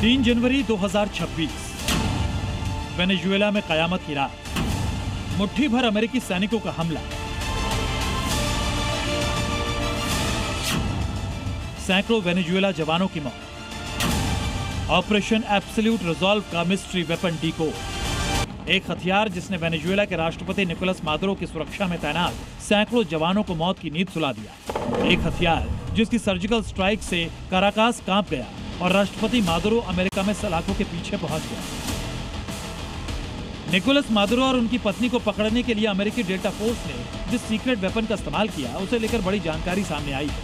3 जनवरी 2026 Venezuela में कयामत की रात। मुट्ठी भर अमेरिकी सैनिकों का हमला, सैकड़ों वेनेजुएला जवानों की मौत। ऑपरेशन एब्सोल्यूट रिजॉल्व का मिस्ट्री वेपन डीकोड, एक हथियार जिसने वेनेजुएला के राष्ट्रपति निकोलस मादुरो की सुरक्षा में तैनात सैकड़ों जवानों को मौत की नींद सुला दिया। एक हथियार जिसकी सर्जिकल स्ट्राइक से काराकास कांप गया और राष्ट्रपति मादुरो अमेरिका में सलाखों के पीछे पहुंच गया। निकोलस मादुरो और उनकी पत्नी को पकड़ने के लिए अमेरिकी डेल्टा फोर्स ने जिस सीक्रेट वेपन का इस्तेमाल किया उसे लेकर बड़ी जानकारी सामने आई है।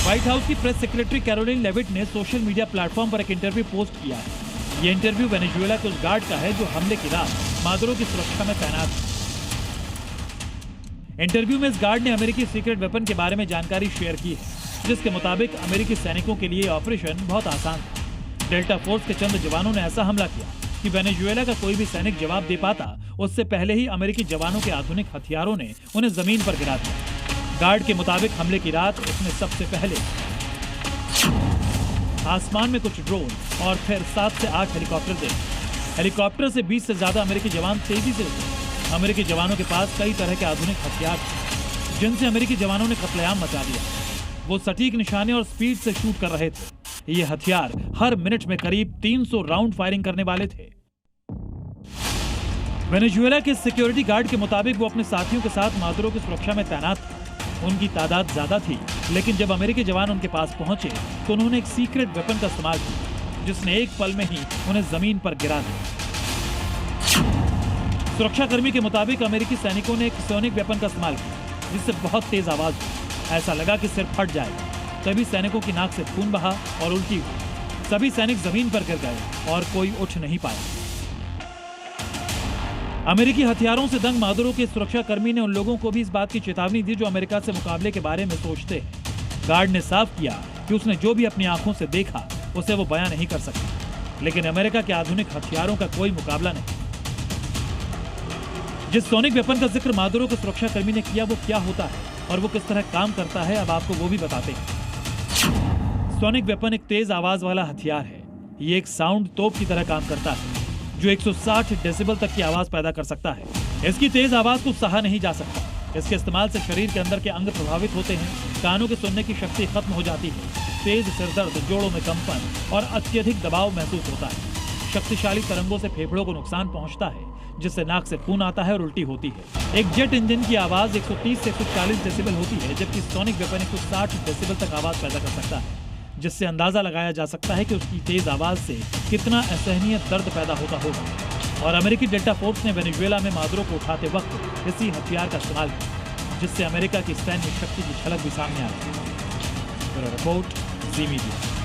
व्हाइट हाउस की प्रेस सेक्रेटरी कैरोलिन लेविट ने सोशल मीडिया प्लेटफॉर्म पर एक इंटरव्यू पोस्ट किया है। ये इंटरव्यू वेनेजुएला के उस गार्ड का है जो हमले की रात मादुरो की सुरक्षा में तैनात है। इंटरव्यू में इस गार्ड ने अमेरिकी सीक्रेट वेपन के बारे में जानकारी शेयर की है, जिसके मुताबिक अमेरिकी सैनिकों के लिए ऑपरेशन बहुत आसान था। डेल्टा फोर्स के चंद जवानों ने ऐसा हमला किया कि वेनेजुएला का कोई भी सैनिक जवाब दे पाता उससे पहले ही अमेरिकी जवानों के आधुनिक हथियारों ने उन्हें जमीन पर गिरा दिया। गार्ड के मुताबिक हमले की रात उसने सबसे पहले आसमान में कुछ ड्रोन और फिर 7 से 8 हेलीकॉप्टर देखे। हेलीकॉप्टर से 20 से ज्यादा अमेरिकी जवान तेजी से उतरे। अमेरिकी जवानों के पास कई तरह के आधुनिक हथियार थे जिनसे अमेरिकी जवानों ने कत्लेआम मचा दिया। वो सटीक निशाने और स्पीड से शूट कर रहे थे। ये हथियार हर मिनट में करीब 300 राउंड फायरिंग करने वाले थे। वेनेजुएला के सिक्योरिटी गार्ड के मुताबिक वो अपने साथियों के साथ मादुरो की सुरक्षा में तैनात थे। उनकी तादाद ज्यादा थी, लेकिन जब अमेरिकी जवान उनके पास पहुंचे तो उन्होंने एक सीक्रेट वेपन का इस्तेमाल किया जिसने एक पल में ही उन्हें जमीन पर गिरा दिया। सुरक्षाकर्मी के मुताबिक अमेरिकी सैनिकों ने एक सोनिक वेपन का इस्तेमाल किया जिससे बहुत तेज आवाज हुई। ऐसा लगा कि सिर फट जाएगा। तभी सैनिकों की नाक से खून बहा और उल्टी हुई। सभी सैनिक जमीन पर गिर गए और कोई उठ नहीं पाया। अमेरिकी हथियारों से दंग मादुरो के सुरक्षाकर्मी ने उन लोगों को भी इस बात की चेतावनी दी जो अमेरिका से मुकाबले के बारे में सोचते हैं। गार्ड ने साफ किया कि उसने जो भी अपनी आंखों से देखा उसे वो बयां नहीं कर सकता, लेकिन अमेरिका के आधुनिक हथियारों का कोई मुकाबला नहीं। जिस सोनिक वेपन का जिक्र मादुरो के सुरक्षाकर्मी ने किया वो क्या होता है और वो किस तरह काम करता है, अब आपको वो भी बताते हैं। सोनिक वेपन एक तेज आवाज वाला हथियार है। ये एक साउंड तोप की तरह काम करता है जो 160 डेसिबल तक की आवाज पैदा कर सकता है। इसकी तेज आवाज को सहा नहीं जा सकता। इसके इस्तेमाल से शरीर के अंदर के अंग प्रभावित होते हैं, कानों के सुनने की शक्ति खत्म हो जाती है, तेज सिरदर्द, जोड़ों में कंपन और अत्यधिक दबाव महसूस होता है। शक्तिशाली तरंगों से फेफड़ों को नुकसान पहुंचता है जिससे नाक से खून आता है और उल्टी होती है। एक जेट इंजन की आवाज 130 से 140 डेसिबल होती है, जबकि सोनिक वेपन 160 डेसिबल तक आवाज पैदा कर सकता है, जिससे अंदाजा लगाया जा सकता है कि उसकी तेज आवाज से कितना असहनीय दर्द पैदा होता होगा। और अमेरिकी डेल्टा फोर्स ने वेनेजुएला में मादुरो को उठाते वक्त इसी हथियार का इस्तेमाल किया, जिससे अमेरिका की सैन्य शक्ति की झलक भी सामने आई। रिपोर्ट जी मीडिया।